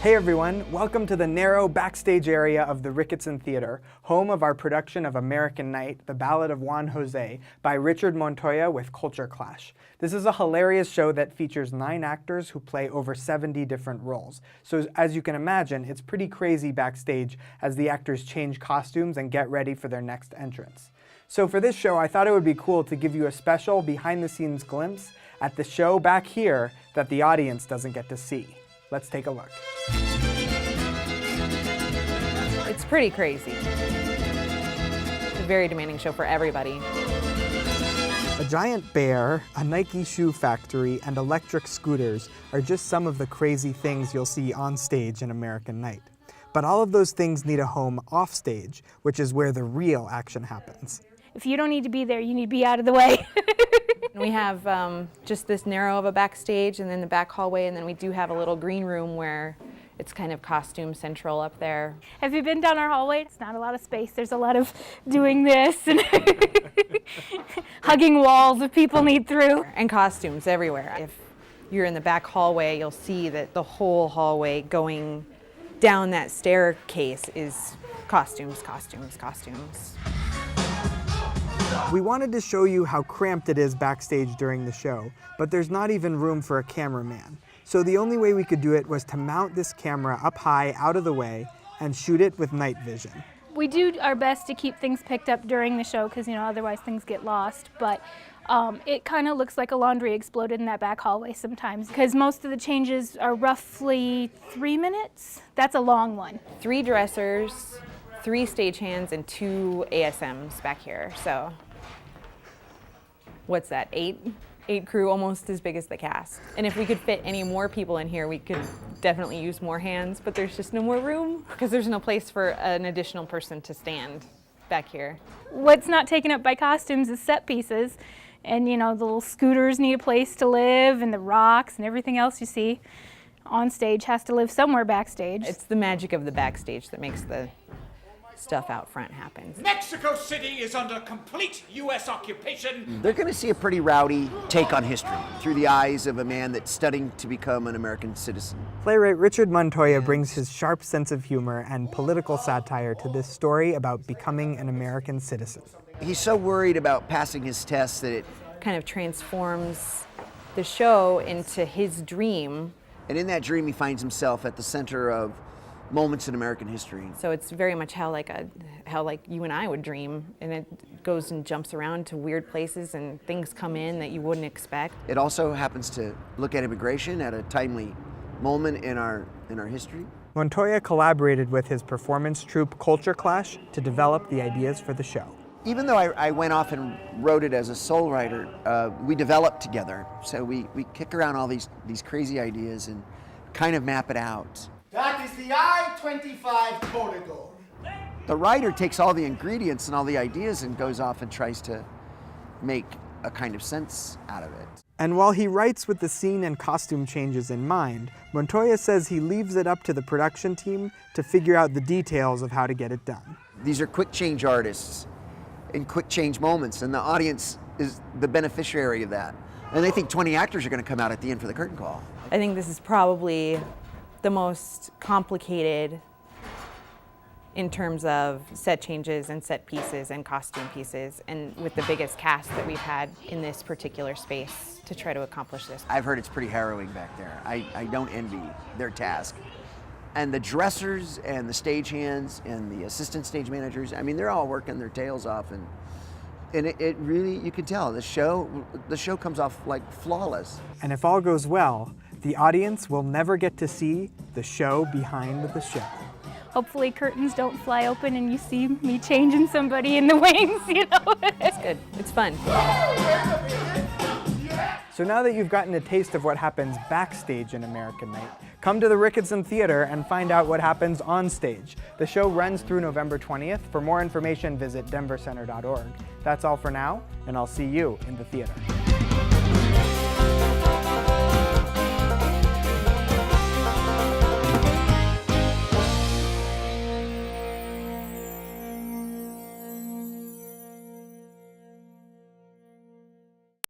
Hey everyone, welcome to the narrow backstage area of the Ricketson Theatre, home of our production of American Night, The Ballad of Juan Jose, by Richard Montoya with Culture Clash. This is a hilarious show that features 9 actors who play over 70 different roles. So as you can imagine, it's pretty crazy backstage as the actors change costumes and get ready for their next entrance. So for this show, I thought it would be cool to give you a special behind-the-scenes glimpse at the show back here that the audience doesn't get to see. Let's take a look. It's pretty crazy. It's a very demanding show for everybody. A giant bear, a Nike shoe factory, and electric scooters are just some of the crazy things you'll see on stage in American Night. But all of those things need a home off stage, which is where the real action happens. If you don't need to be there, you need to be out of the way. We have just this narrow of a backstage and then the back hallway, and then we do have a little green room where it's kind of costume central up there. Have you been down our hallway? It's not a lot of space. There's a lot of doing this and hugging walls if people need through. And costumes everywhere. If you're in the back hallway, you'll see that the whole hallway going down that staircase is costumes, costumes, costumes. We wanted to show you how cramped it is backstage during the show, but there's not even room for a cameraman. So the only way we could do it was to mount this camera up high out of the way and shoot it with night vision. We do our best to keep things picked up during the show because, otherwise things get lost. But it kind of looks like a laundry exploded in that back hallway sometimes because most of the changes are roughly 3 minutes. That's a long one. 3 dressers, 3 stagehands, and 2 ASMs back here. So what's that, 8 crew, almost as big as the cast. And if we could fit any more people in here, we could definitely use more hands, but there's just no more room because there's no place for an additional person to stand back here. What's not taken up by costumes is set pieces. And the little scooters need a place to live, and the rocks and everything else you see on stage has to live somewhere backstage. It's the magic of the backstage that makes the stuff out front happen. Mexico City is under complete U.S. occupation. They're going to see a pretty rowdy take on history through the eyes of a man that's studying to become an American citizen. Playwright Richard Montoya brings his sharp sense of humor and political satire to this story about becoming an American citizen. He's so worried about passing his tests that it kind of transforms the show into his dream. And in that dream, he finds himself at the center of moments in American history. So it's very much how you and I would dream, and it goes and jumps around to weird places and things come in that you wouldn't expect. It also happens to look at immigration at a timely moment in our history. Montoya collaborated with his performance troupe Culture Clash to develop the ideas for the show. Even though I went off and wrote it as a sole writer, we developed together. So we kick around all these crazy ideas and kind of map it out. That is the I-25 corridor. The writer takes all the ingredients and all the ideas and goes off and tries to make a kind of sense out of it. And while he writes with the scene and costume changes in mind, Montoya says he leaves it up to the production team to figure out the details of how to get it done. These are quick change artists in quick change moments, and the audience is the beneficiary of that. And they think 20 actors are going to come out at the end for the curtain call. I think this is probably the most complicated in terms of set changes and set pieces and costume pieces, and with the biggest cast that we've had in this particular space to try to accomplish this. I've heard it's pretty harrowing back there. I don't envy their task. And the dressers and the stagehands and the assistant stage managers, they're all working their tails off, and it really, you can tell, the show comes off like flawless. And if all goes well, the audience will never get to see the show behind the show. Hopefully curtains don't fly open and you see me changing somebody in the wings, It's good. It's fun. So now that you've gotten a taste of what happens backstage in American Night, come to the Ricketson Theatre and find out what happens on stage. The show runs through November 20th. For more information, visit denvercenter.org. That's all for now, and I'll see you in the theater.